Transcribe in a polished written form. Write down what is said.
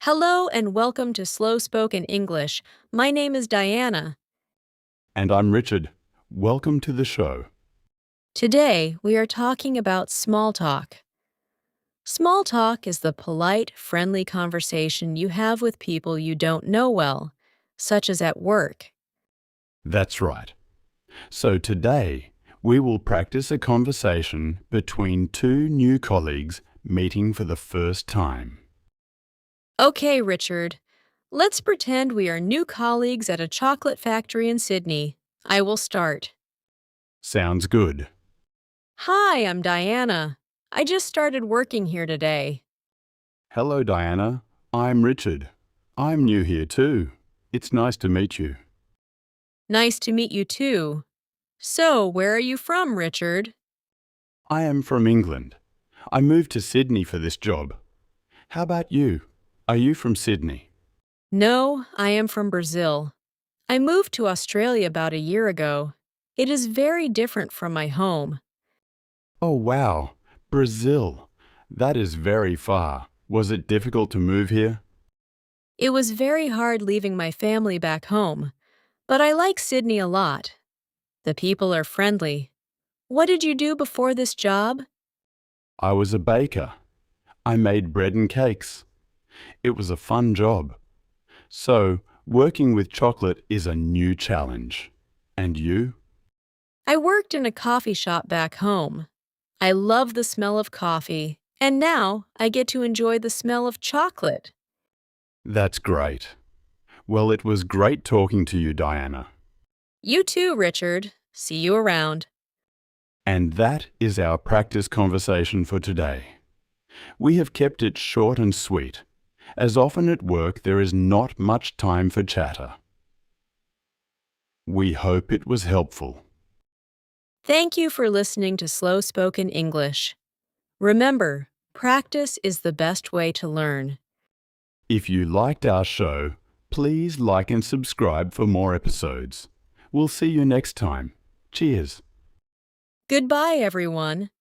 Hello and welcome to Slow Spoken English. My name is Diana. And I'm Richard. Welcome to the show. Today we are talking about small talk. Small talk is the polite, friendly conversation you have with people you don't know well, such as at work. That's right. So today, we will practice a conversation between two new colleagues meeting for the first time. Okay, Richard. Let's pretend we are new colleagues at a chocolate factory in Sydney. I will start. Sounds good. Hi, I'm Diana. I just started working here today. Hello, Diana. I'm Richard. I'm new here too. It's nice to meet you. Nice to meet you too. So, where are you from, Richard? I am from England. I moved to Sydney for this job. How about you? Are you from Sydney? No, I am from Brazil. I moved to Australia about a year ago. It is very different from my home. Oh, wow. Brazil. That is very far. Was it difficult to move here? It was very hard leaving my family back home, but I like Sydney a lot. The people are friendly. What did you do before this job? I was a baker. I made bread and cakes. It was a fun job. So, working with chocolate is a new challenge. And you? I worked in a coffee shop back home. I love the smell of coffee, and now I get to enjoy the smell of chocolate. That's great. Well, it was great talking to you, Diana. You too, Richard. See you around. And that is our practice conversation for today. We have kept it short and sweet, as often at work there is not much time for chatter. We hope it was helpful. Thank you for listening to Slow Spoken English. Remember, practice is the best way to learn. If you liked our show, please like and subscribe for more episodes. We'll see you next time. Cheers. Goodbye, everyone.